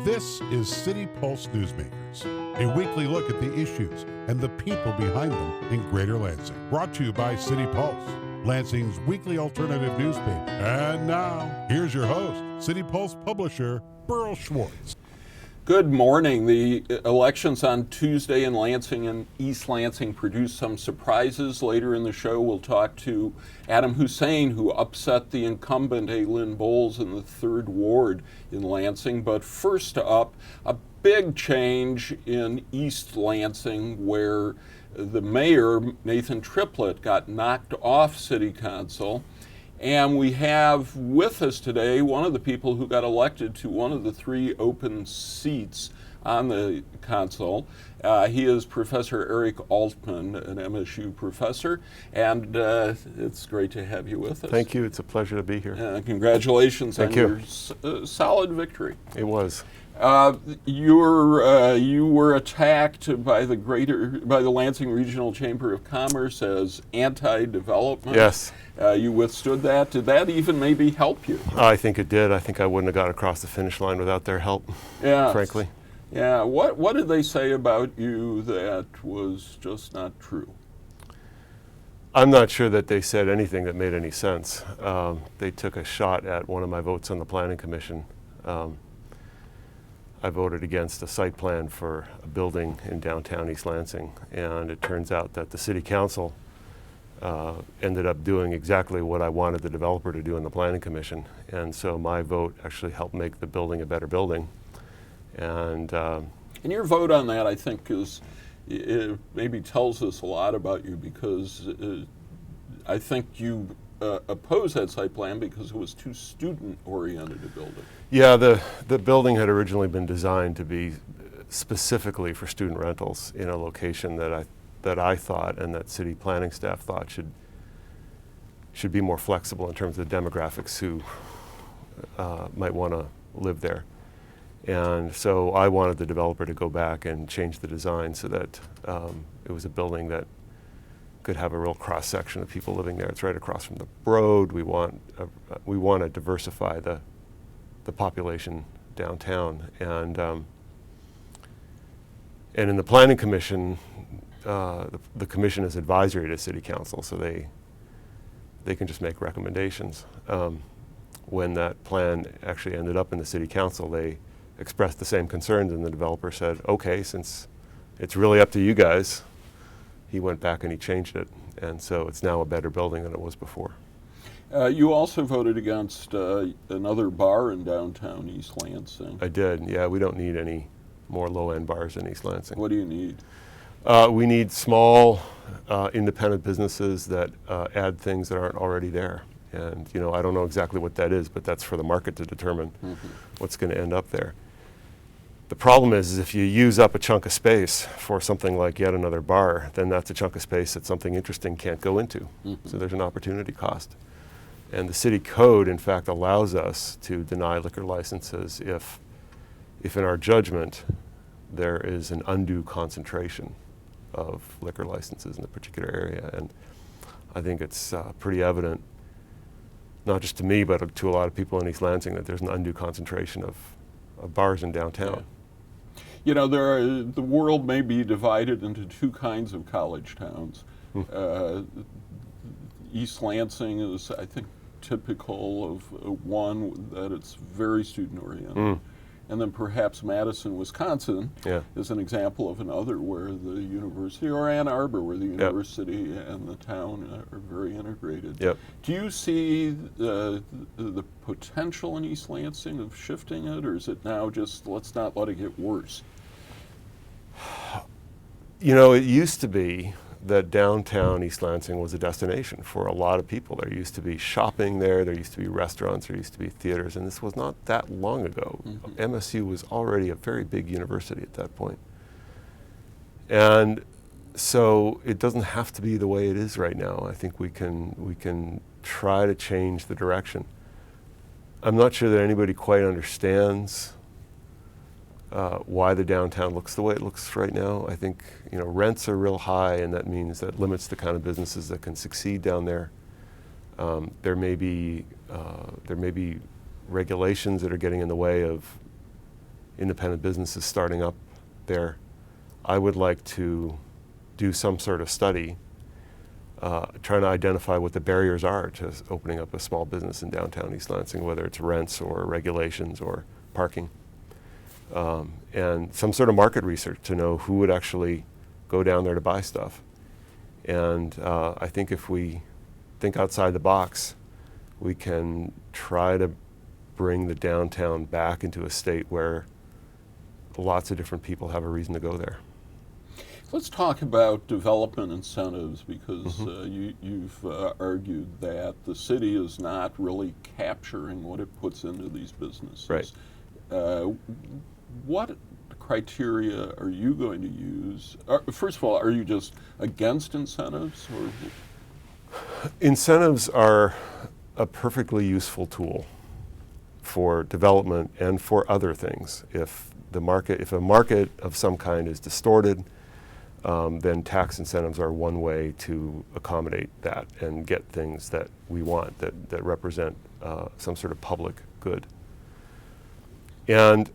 This is City Pulse Newsmakers, a weekly look at the issues and the people behind them in Greater Lansing. Brought to you by City Pulse, Lansing's weekly alternative newspaper. And now, here's your host, City Pulse publisher, Burl Schwartz. Good morning. The elections on Tuesday in Lansing and East Lansing produced some surprises. Later in the show, we'll talk to Adam Hussein, who upset the incumbent Lynn Bowles in the 3rd Ward in Lansing. But first up, a big change in East Lansing, where the mayor, Nathan Triplett, got knocked off City Council. And we have with us today one of the people who got elected to one of the 3 open seats on the council. He is Professor Eric Altman, an MSU professor, and it's great to have you with us. Thank you. It's a pleasure to be here. Congratulations on your solid victory. It was. You were attacked by the Lansing Regional Chamber of Commerce as anti-development. Yes. You withstood that. Did that even maybe help you? I think it did. I think I wouldn't have got across the finish line without their help, frankly. Yeah. What did they say about you that was just not true? I'm not sure that they said anything that made any sense. They took a shot at one of my votes on the Planning Commission. I voted against a site plan for a building in downtown East Lansing, and it turns out that the City Council ended up doing exactly what I wanted the developer to do in the Planning Commission, and so my vote actually helped make the building a better building. And your vote on that, I think, it maybe tells us a lot about you, because I think you opposed that site plan because it was too student-oriented a building. Yeah, the building had originally been designed to be specifically for student rentals in a location that I thought and that city planning staff thought should be more flexible in terms of the demographics who might want to live there. And so I wanted the developer to go back and change the design so that it was a building that could have a real cross-section of people living there. It's right across from the road. We want to diversify the population downtown. And in the Planning Commission, the commission is advisory to City Council, so they can just make recommendations. When that plan actually ended up in the City Council, they expressed the same concerns, and the developer said, okay, since it's really up to you guys, he went back and he changed it, and so it's now a better building than it was before. You also voted against another bar in downtown East Lansing. I did, yeah. We don't need any more low-end bars in East Lansing. What do you need? We need small, independent businesses that add things that aren't already there. And I don't know exactly what that is, but that's for the market to determine what's going to end up there. The problem is if you use up a chunk of space for something like yet another bar, then that's a chunk of space that something interesting can't go into. So there's an opportunity cost. And the city code, in fact, allows us to deny liquor licenses if in our judgment there is an undue concentration of liquor licenses in a particular area. And I think it's pretty evident, not just to me, but to a lot of people in East Lansing, that there's an undue concentration of bars in downtown. Yeah. The world may be divided into 2 kinds of college towns. East Lansing is, I think, typical of one that it's very student-oriented. And then perhaps Madison, Wisconsin is an example of another where the university, or Ann Arbor, where the university and the town are very integrated. Do you see the potential in East Lansing of shifting it, or is it now just let's not let it get worse? It used to be that downtown East Lansing was a destination for a lot of people. There used to be shopping there used to be restaurants, there used to be theaters, and this was not that long ago. MSU was already a very big university at that point. And so it doesn't have to be the way it is right now. I think we can try to change the direction. I'm not sure that anybody quite understands why the downtown looks the way it looks right now. I think rents are real high, and that means that limits the kind of businesses that can succeed down there. There may be regulations that are getting in the way of independent businesses starting up there. I would like to do some sort of study trying to identify what the barriers are to opening up a small business in downtown East Lansing, whether it's rents or regulations or parking. And some sort of market research to know who would actually go down there to buy stuff. And I think if we think outside the box, we can try to bring the downtown back into a state where lots of different people have a reason to go there. Let's talk about development incentives, because you've argued that the city is not really capturing what it puts into these businesses. Right. What criteria are you going to use? First of all, are you just against incentives? Or? Incentives are a perfectly useful tool for development and for other things. If a market of some kind is distorted, then tax incentives are one way to accommodate that and get things that we want, that represent some sort of public good. And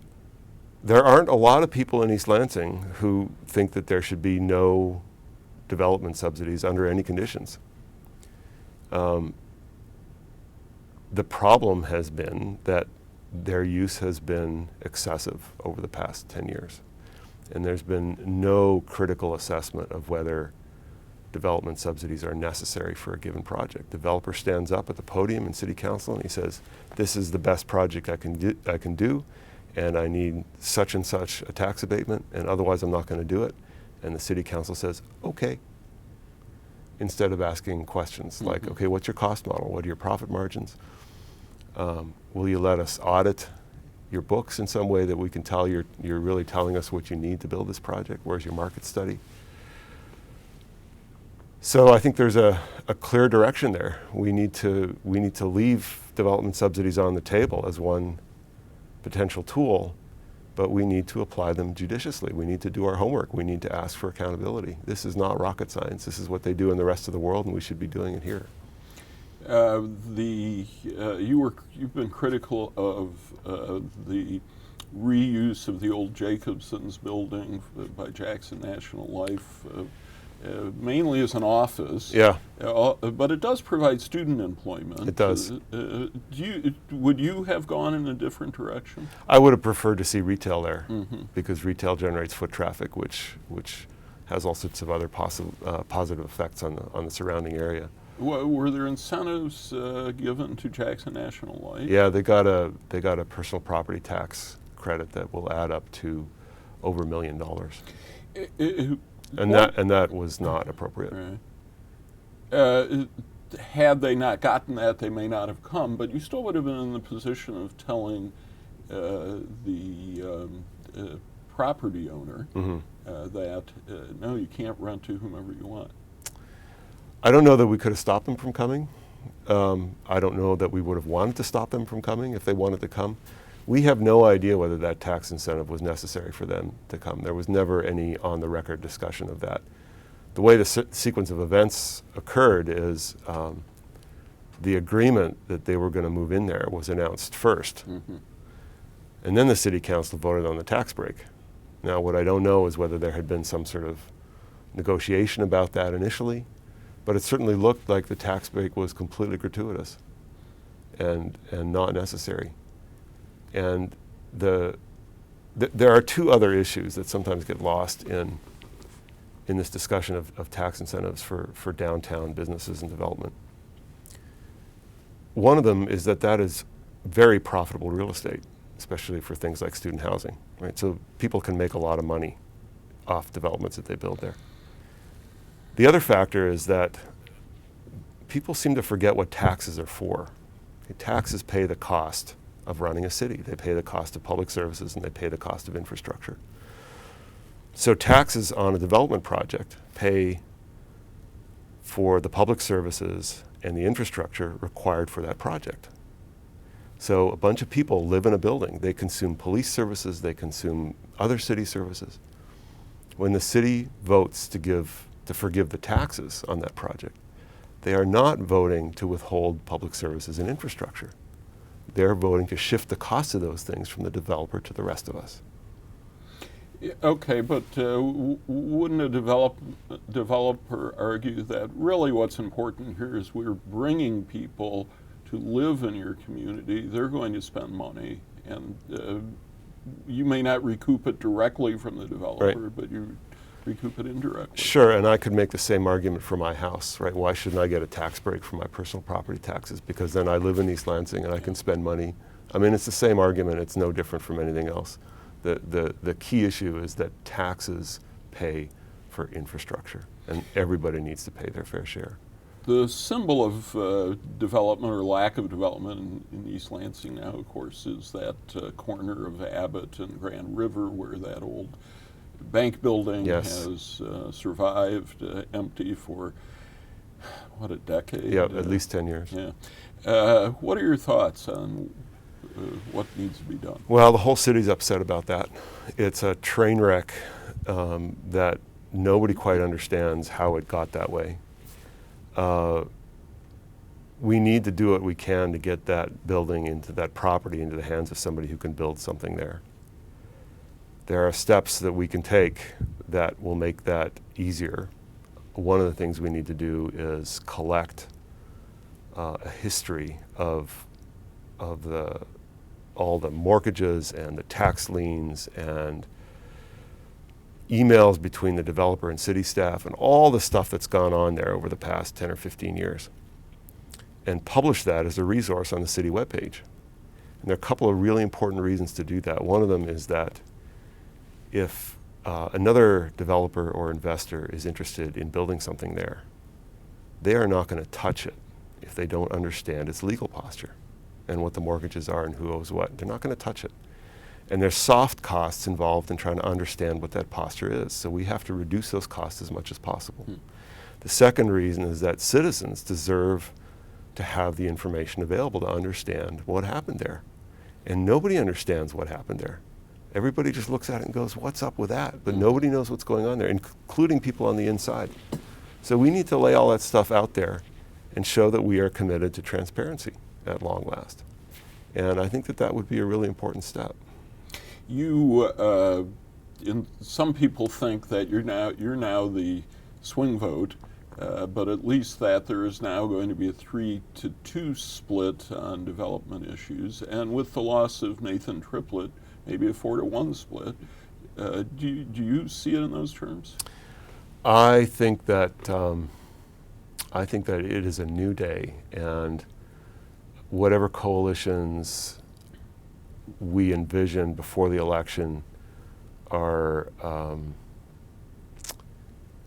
there aren't a lot of people in East Lansing who think that there should be no development subsidies under any conditions. The problem has been that their use has been excessive over the past 10 years. And there's been no critical assessment of whether development subsidies are necessary for a given project. Developer stands up at the podium in City Council and he says, this is the best project I can do, and I need such and such a tax abatement, and otherwise I'm not going to do it. And the City Council says, okay. Instead of asking questions like, okay, what's your cost model? What are your profit margins? Will you let us audit your books in some way that we can tell you're really telling us what you need to build this project? Where's your market study? So I think there's a clear direction there. We need to leave development subsidies on the table as one potential tool, but we need to apply them judiciously. We need to do our homework. We need to ask for accountability. This is not rocket science. This is what they do in the rest of the world, and we should be doing it here. You've been critical of the reuse of the old Jacobson's building by Jackson National Life, mainly as an office. Yeah. But it does provide student employment. It does. Would you have gone in a different direction? I would have preferred to see retail there, because retail generates foot traffic, which has all sorts of other positive effects on the surrounding area. Were there incentives given to Jackson National Life? Yeah, they got a personal property tax credit that will add up to over $1 million, and that was not appropriate. Right. Had they not gotten that, they may not have come, but you still would have been in the position of telling the property owner that no, you can't rent to whomever you want. I don't know that we could have stopped them from coming. I don't know that we would have wanted to stop them from coming if they wanted to come. We have no idea whether that tax incentive was necessary for them to come. There was never any on-the-record discussion of that. The way the sequence of events occurred is the agreement that they were going to move in there was announced first. And then the City Council voted on the tax break. Now, what I don't know is whether there had been some sort of negotiation about that initially, but it certainly looked like the tax break was completely gratuitous and not necessary. And there are two other issues that sometimes get lost in this discussion of tax incentives for downtown businesses and development. One of them is that is very profitable real estate, especially for things like student housing, right? So people can make a lot of money off developments that they build there. The other factor is that people seem to forget what taxes are for. Taxes pay the cost of running a city. They pay the cost of public services, and they pay the cost of infrastructure. So taxes on a development project pay for the public services and the infrastructure required for that project. So a bunch of people live in a building. They consume police services. They consume other city services. When the city votes to forgive the taxes on that project, they are not voting to withhold public services and infrastructure. They're voting to shift the cost of those things from the developer to the rest of us. Yeah, okay, but wouldn't a developer argue that really what's important here is we're bringing people to live in your community? They're going to spend money, and you may not recoup it directly from the developer, Right. but you recoup it indirectly. Sure, and I could make the same argument for my house, right? Why shouldn't I get a tax break for my personal property taxes? Because then I live in East Lansing and I can spend money. I mean, it's the same argument. It's no different from anything else. The key issue is that taxes pay for infrastructure, and everybody needs to pay their fair share. The symbol of development or lack of development in East Lansing now, of course, is that corner of Abbott and Grand River where that old bank building Yes. has survived empty for, what, a decade? Yeah, at least 10 years. Yeah. What are your thoughts on what needs to be done? Well, the whole city's upset about that. It's a train wreck that nobody quite understands how it got that way. We need to do what we can to get that building into that property into the hands of somebody who can build something there. There are steps that we can take that will make that easier. One of the things we need to do is collect a history of all the mortgages and the tax liens and emails between the developer and city staff and all the stuff that's gone on there over the past 10 or 15 years, and publish that as a resource on the city webpage. And there are a couple of really important reasons to do that. One of them is that if another developer or investor is interested in building something there, they are not going to touch it if they don't understand its legal posture and what the mortgages are and who owes what. They're not going to touch it. And there's soft costs involved in trying to understand what that posture is. So we have to reduce those costs as much as possible. The second reason is that citizens deserve to have the information available to understand what happened there. And nobody understands what happened there. Everybody just looks at it and goes, what's up with that? But nobody knows what's going on there, including people on the inside. So we need to lay all that stuff out there and show that we are committed to transparency at long last. And I think that that would be a really important step. Some people think that you're now the swing vote, but at least that there is now going to be a 3-2 split on development issues, and with the loss of Nathan Triplett, maybe a 4-1 split. Do you see it in those terms? I think that it is a new day, and whatever coalitions we envision before the election are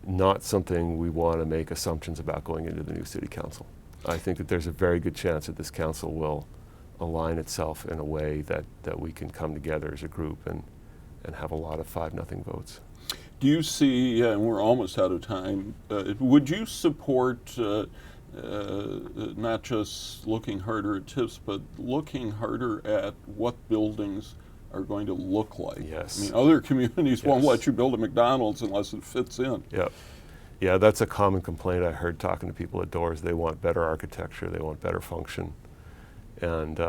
not something we want to make assumptions about going into the new city council. I think that there's a very good chance that this council will align itself in a way that we can come together as a group and have a lot of 5-0 votes. Do you see, and we're almost out of time, would you support not just looking harder at tips, but looking harder at what buildings are going to look like? Yes. I mean, other communities won't Yes. let you build a McDonald's unless it fits in. Yep. Yeah, that's a common complaint I heard talking to people at Doors. They want better architecture, they want better function. And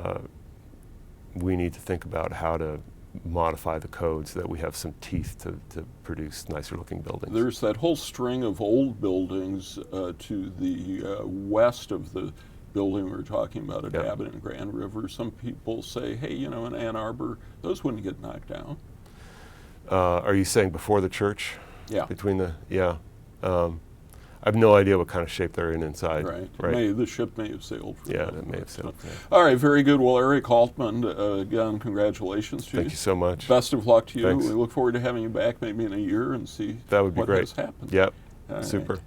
we need to think about how to modify the code so that we have some teeth to produce nicer looking buildings. There's that whole string of old buildings to the west of the building we were talking about at Yep. Abbott and Grand River. Some people say, hey, in Ann Arbor, those wouldn't get knocked down. Are you saying before the church? Yeah. Between the, yeah. I have no idea what kind of shape they're in inside. Right. The ship may have sailed. Yeah, that may have sailed. Yeah. All right, very good. Well, Eric Altman, again, congratulations to you. Thank you so much. Best of luck to you. Thanks. We look forward to having you back maybe in a year and see That would be what great. has happened. Yep, All right. super.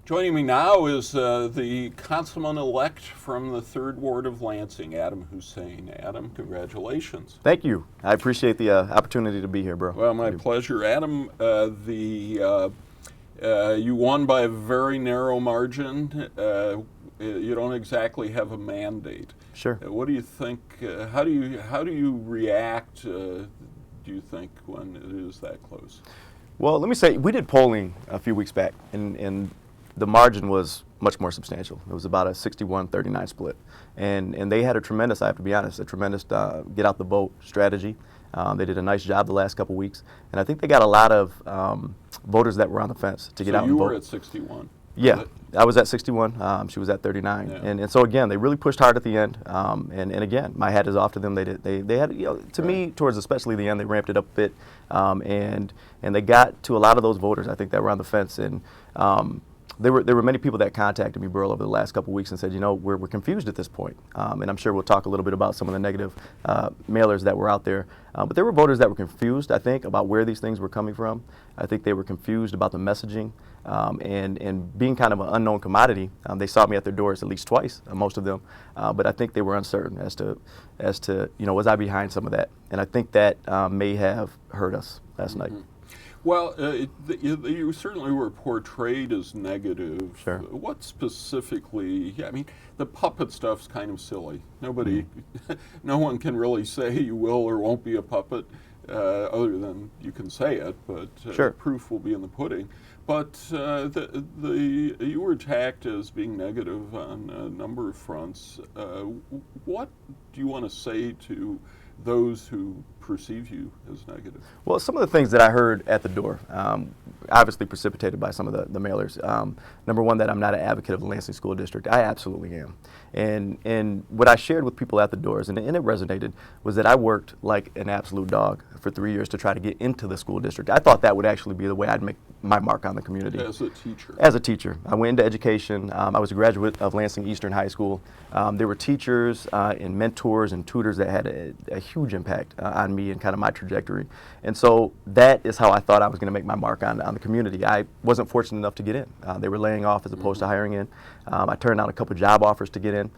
Joining me now is the councilman-elect from the 3rd Ward of Lansing, Adam Hussein. Adam, congratulations. Thank you. I appreciate the opportunity to be here, bro. Well, my pleasure. Adam, you won by a very narrow margin. You don't exactly have a mandate. Sure. What do you think? How do you react? Do you think when it is that close? Well, let me say we did polling a few weeks back, and the margin was much more substantial. It was about a 61-39 split. And they had a tremendous, I have to be honest, a tremendous get out the vote strategy. They did a nice job the last couple weeks. And I think they got a lot of voters that were on the fence to get out and vote. So you were at 61? Yeah, I was at 61. She was at 39, yeah. And so again, they really pushed hard at the end. And again, my hat is off to them. They had, you know, to me, towards especially the end, they ramped it up a bit, and they got to a lot of those voters, I think, that were on the fence. And there were many people that contacted me, Burl, over the last couple of weeks and said, you know, we're confused at this point. And I'm sure we'll talk a little bit about some of the negative mailers that were out there. But there were voters that were confused, I think, about where these things were coming from. I think they were confused about the messaging. And being kind of an unknown commodity, they saw me at their doors at least twice, most of them. But I think they were uncertain as to you know, was I behind some of that? And I think that may have hurt us last night. Well, you certainly were portrayed as negative. Sure. What specifically? I mean, the puppet stuff's kind of silly. Nobody, no one can really say you will or won't be a puppet, other than you can say it. But sure. Proof will be in the pudding. But you were attacked as being negative on a number of fronts. What do you want to say to those who perceive you as negative? Well, some of the things that I heard at the door, obviously precipitated by some of the mailers. Number one, that I'm not an advocate of the Lansing School District. I absolutely am. And what I shared with people at the doors, and it resonated, was that I worked like an absolute dog for 3 years to try to get into the school district. I thought that would actually be the way I'd make my mark on the community. As a teacher? As a teacher. I went into education. I was a graduate of Lansing Eastern High School. There were teachers and mentors and tutors that had a huge impact on me and kind of my trajectory. And so that is how I thought I was going to make my mark on the community. I wasn't fortunate enough to get in. They were laying off as opposed to hiring in. I turned down a couple job offers to get in.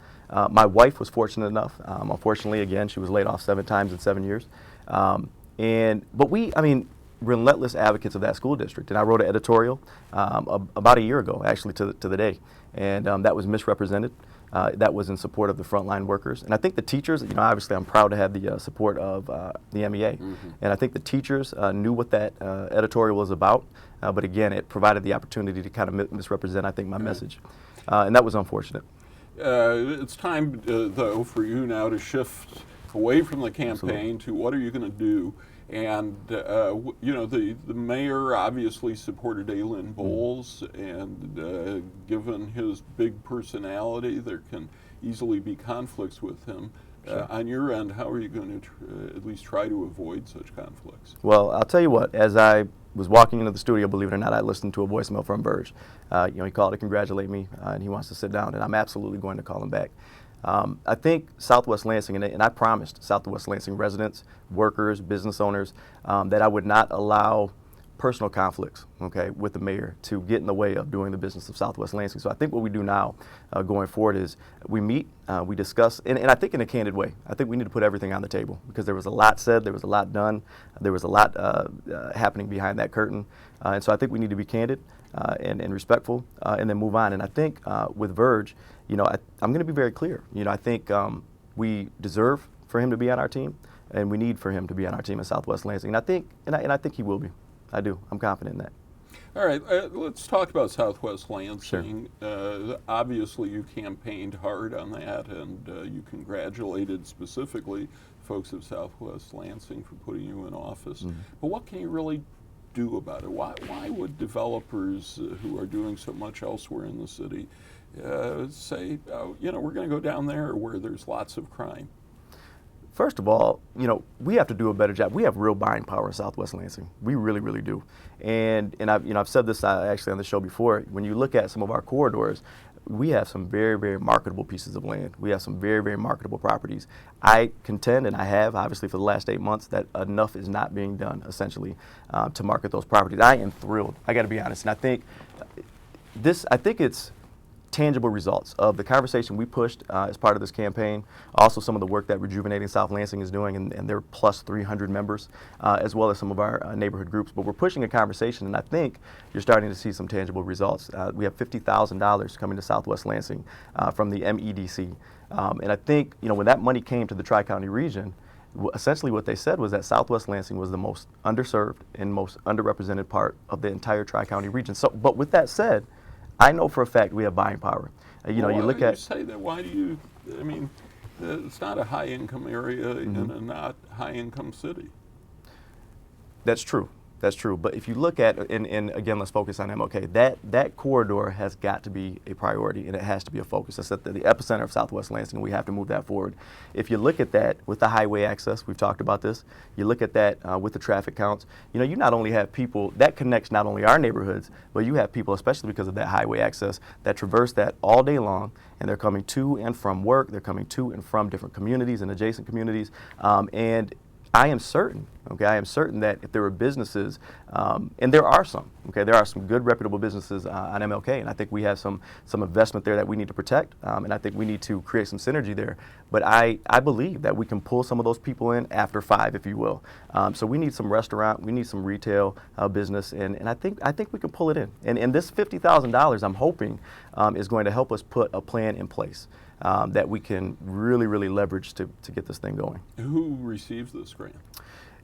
My wife was fortunate enough. Unfortunately, again, she was laid off 7 times in 7 years. But we, I mean, relentless advocates of that school district. And I wrote an editorial about a year ago, actually, to the day. And that was misrepresented. That was in support of the frontline workers. And I think the teachers, you know, obviously I'm proud to have the support of the MEA. And I think the teachers knew what that editorial was about. But again, it provided the opportunity to kind of misrepresent, I think, my message. And that was unfortunate. It's time, though, for you now to shift away from the campaign Absolutely. to what are you going to do? And, you know, the mayor obviously supported Aylin Bowles, and given his big personality, there can easily be conflicts with him. Sure. On your end, how are you going to at least try to avoid such conflicts? Well, I'll tell you what, as I was walking into the studio, believe it or not, I listened to a voicemail from Verge. You know, he called to congratulate me, and he wants to sit down, and I'm absolutely going to call him back. I think Southwest Lansing, and I promised Southwest Lansing residents, workers, business owners, that I would not allow personal conflicts, okay, with the mayor to get in the way of doing the business of Southwest Lansing. So I think what we do now going forward is we meet, we discuss, and I think in a candid way. I think we need to put everything on the table because there was a lot said, there was a lot done, there was a lot happening behind that curtain. And so I think we need to be candid and respectful and then move on. And I think with Verge, you know, I'm going to be very clear. You know, I think we deserve for him to be on our team, and we need for him to be on our team in Southwest Lansing. And I think he will be. I do. I'm confident in that. All right, let's talk about Southwest Lansing. Sure. Obviously, you campaigned hard on that, and you congratulated specifically folks of Southwest Lansing for putting you in office. But what can you really do about it? Why would developers who are doing so much elsewhere in the city say, oh, you know, we're going to go down there where there's lots of crime? First of all, you know, we have to do a better job. We have real buying power in Southwest Lansing. We really, really do. And I've said this actually on the show before. When you look at some of our corridors, we have some very, very marketable pieces of land. We have some very, very marketable properties. I contend, and I have, obviously, for the last 8 months, that enough is not being done, essentially, to market those properties. I am thrilled. I got to be honest. And I think it's tangible results of the conversation we pushed as part of this campaign, also some of the work that Rejuvenating South Lansing is doing, and they're plus 300 members, as well as some of our neighborhood groups. But we're pushing a conversation, and I think you're starting to see some tangible results. We have $50,000 coming to Southwest Lansing from the MEDC. And I think, you know, when that money came to the Tri-County region, essentially what they said was that Southwest Lansing was the most underserved and most underrepresented part of the entire Tri-County region. So, but with that said, I know for a fact we have buying power. You know, Well, you look why do at. you say that? Why do you? I mean, it's not a high-income area in a not high-income city. That's true. That's true. But if you look at, and again, let's focus on MLK. That corridor has got to be a priority, and it has to be a focus. That's at the epicenter of Southwest Lansing, and we have to move that forward. If you look at that with the highway access, we've talked about this. You look at that with the traffic counts. You know, you not only have people that connects not only our neighborhoods, but you have people, especially because of that highway access, that traverse that all day long, and they're coming to and from work. They're coming to and from different communities and adjacent communities, and I am certain, I am certain that if there were businesses, and there are some, there are some good reputable businesses on MLK, and I think we have some investment there that we need to protect, and I think we need to create some synergy there. But I believe that we can pull some of those people in after 5, if you will. So we need some restaurant, we need some retail business, and I think we can pull it in. And this $50,000, I'm hoping, is going to help us put a plan in place. That we can really leverage to get this thing going. Who receives this grant?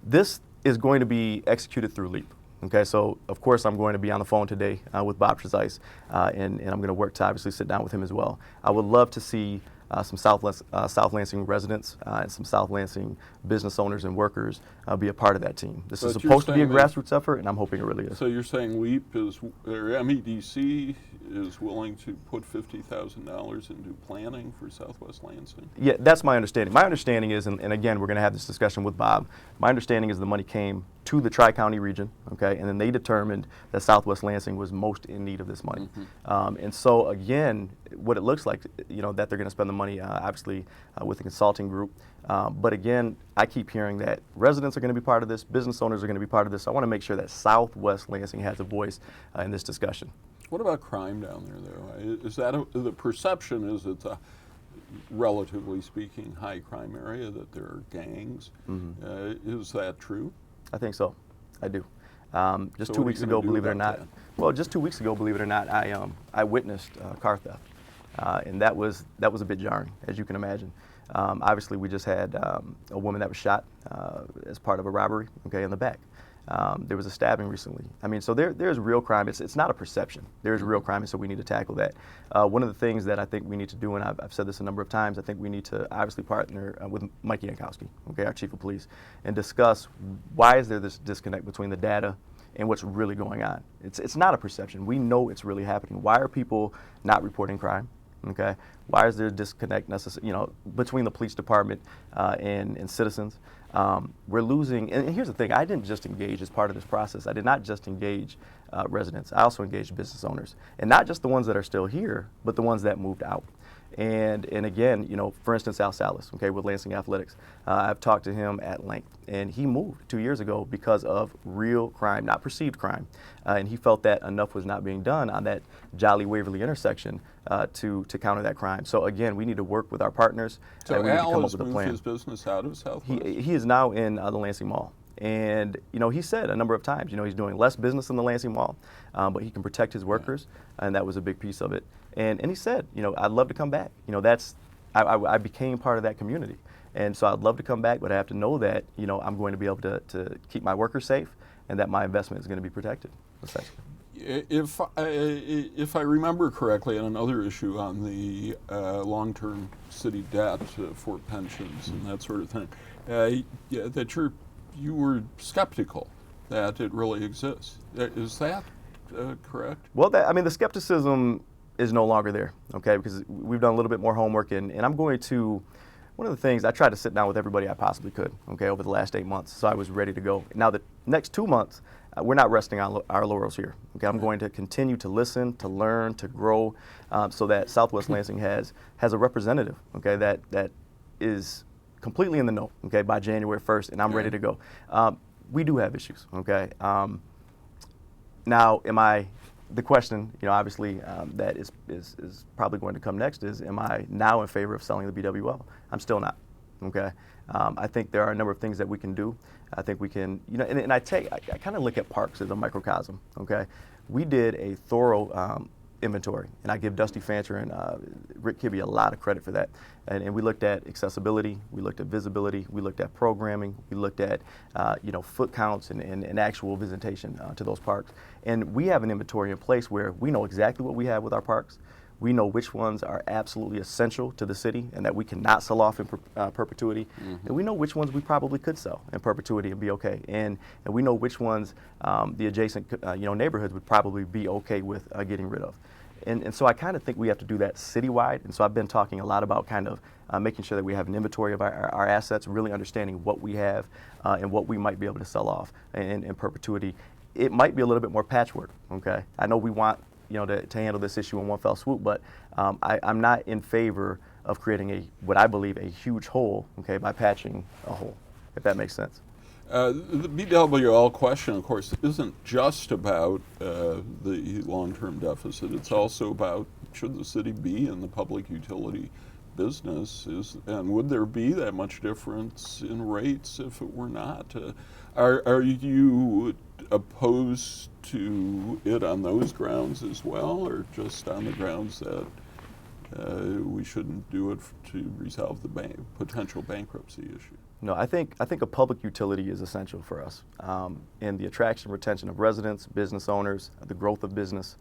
This is going to be executed through LEAP. Okay, so of course I'm going to be on the phone today with Bob Trezise, and I'm going to work to obviously sit down with him as well. I would love to see some South Lansing residents and some South Lansing business owners and workers be a part of that team. This is supposed to be a grassroots effort, and I'm hoping it really is. So you're saying LEAP is, or MEDC is willing to put $50,000 into planning for Southwest Lansing? Yeah, that's my understanding. My understanding is, and again, we're going to have this discussion with Bob, my understanding is the money came to the Tri-County region, okay, and then they determined that Southwest Lansing was most in need of this money. And so again, what it looks like, that they're going to spend the money, obviously, with a consulting group. But again, I keep hearing that residents are going to be part of this, business owners are going to be part of this. So I want to make sure that Southwest Lansing has a voice in this discussion. What about crime down there, though? Is that the perception is it's a, relatively speaking, high crime area, that there are gangs. Is that true? I think so. I do. Just So 2 what are weeks you ago, gonna do believe it or about not. that? Well, just 2 weeks ago, believe it or not, I witnessed car theft, and that was a bit jarring, as you can imagine. Obviously, we just had a woman that was shot as part of a robbery, in the back. There was a stabbing recently. I mean, so there's real crime. It's not a perception. There's real crime, and so we need to tackle that. One of the things that I think we need to do, and I've said this a number of times, I think we need to obviously partner with Mike Yankowski, our chief of police, and discuss why is there this disconnect between the data and what's really going on. It's not a perception. We know it's really happening. Why are people not reporting crime? Okay, why is there a disconnect between the police department and citizens? We're losing, and here's the thing, I didn't just engage as part of this process. I did not just engage residents. I also engaged business owners, and not just the ones that are still here, but the ones that moved out. And again, for instance, Al Salas, with Lansing Athletics, I've talked to him at length, and he moved 2 years ago because of real crime, not perceived crime, and he felt that enough was not being done on that Jolly Waverly intersection to counter that crime. So again, we need to work with our partners. So and we need to come Al up has with a moved plan. his business out of Southwest? He is now in the Lansing Mall. And he said a number of times, he's doing less business in the Lansing Mall, but he can protect his workers, and that was a big piece of it. And he said, I'd love to come back. I became part of that community, and so I'd love to come back, but I have to know that I'm going to be able to keep my workers safe, and that my investment is going to be protected. Essentially. If I remember correctly, on another issue on the long-term city debt for pensions and that sort of thing, that you were skeptical that it really exists. Is that correct? Well, the skepticism is no longer there, because we've done a little bit more homework, and I'm going to, one of the things, I tried to sit down with everybody I possibly could, over the last 8 months, so I was ready to go. Now, the next 2 months, we're not resting on our laurels here, I'm going to continue to listen, to learn, to grow, so that Southwest Lansing has a representative, that is completely in the know, by January 1st, and I'm ready to go. We do have issues, Now, the question, obviously, that is probably going to come next is, am I now in favor of selling the BWL? I'm still not, I think there are a number of things that we can do. I think we can, and I kind of look at parks as a microcosm, We did a thorough inventory, and I give Dusty Fancher and Rick Kibbe a lot of credit for that. And we looked at accessibility, we looked at visibility, we looked at programming, we looked at foot counts and actual visitation to those parks. And we have an inventory in place where we know exactly what we have with our parks. We know which ones are absolutely essential to the city and that we cannot sell off in perpetuity. And we know which ones we probably could sell in perpetuity and be okay. And we know which ones the adjacent neighborhoods would probably be okay with getting rid of. And so I kind of think we have to do that citywide. And so I've been talking a lot about kind of making sure that we have an inventory of our assets, really understanding what we have and what we might be able to sell off in perpetuity. It might be a little bit more patchwork, okay? I know we want to handle this issue in one fell swoop, but I'm not in favor of creating what I believe a huge hole, okay, by patching a hole, if that makes sense. The BWL question, of course, isn't just about the long-term deficit. It's also about, should the city be in the public utility business, and would there be that much difference in rates if it were not? Are you opposed to it on those grounds as well, or just on the grounds that we shouldn't do it to resolve the potential bankruptcy issue? No, I think a public utility is essential for us in the attraction and retention of residents, business owners, the growth of business.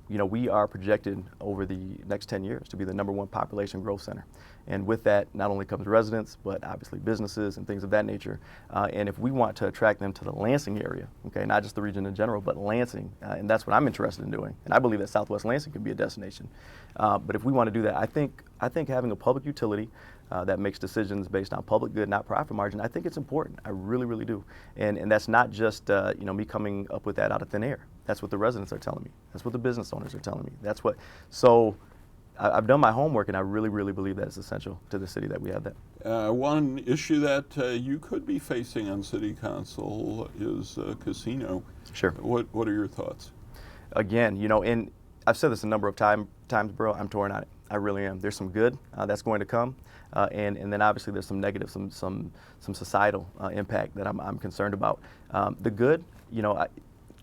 We are projected over the next 10 years to be the #1 population growth center. And with that, not only comes residents, but obviously businesses and things of that nature. And if we want to attract them to the Lansing area, okay, not just the region in general, but Lansing, and that's what I'm interested in doing. And I believe that Southwest Lansing could be a destination. But if we want to do that, I think having a public utility that makes decisions based on public good, not profit margin, I think it's important. I really, really do. And that's not just me coming up with that out of thin air. That's what the residents are telling me. That's what the business owners are telling me. So I've done my homework, and I really, really believe that it's essential to the city that we have that. One issue that you could be facing on city council is a casino. Sure. What are your thoughts? Again, and I've said this a number of times, bro, I'm torn on it. I really am. There's some good that's going to come, and then obviously there's some negative, some societal impact that I'm concerned about. The good,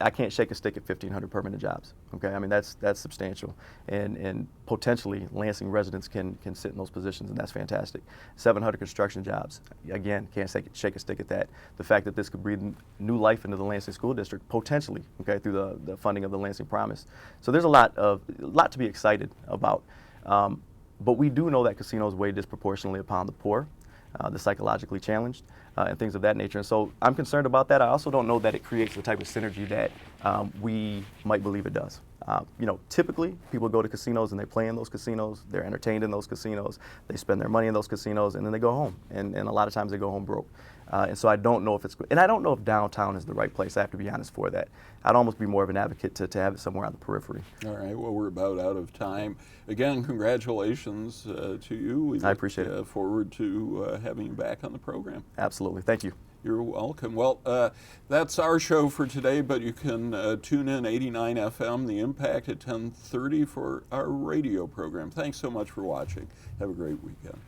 I can't shake a stick at 1,500 permanent jobs. Okay, I mean that's substantial, and potentially Lansing residents can sit in those positions, and that's fantastic. 700 construction jobs, again, can't shake a stick at that. The fact that this could breathe new life into the Lansing School District, potentially, okay, through the funding of the Lansing Promise. So there's a lot to be excited about. But we do know that casinos weigh disproportionately upon the poor, the psychologically challenged, and things of that nature. And so I'm concerned about that. I also don't know that it creates the type of synergy that we might believe it does. Typically people go to casinos and they play in those casinos, they're entertained in those casinos, they spend their money in those casinos, and then they go home. And a lot of times they go home broke. And so I don't know and I don't know if downtown is the right place, I have to be honest, for that. I'd almost be more of an advocate to have it somewhere on the periphery. All right, well, we're about out of time. Again, congratulations to you. I appreciate it. Look forward to having you back on the program. Absolutely, thank you. You're welcome. Well, that's our show for today, but you can tune in 89 FM, The Impact, at 10:30 for our radio program. Thanks so much for watching. Have a great weekend.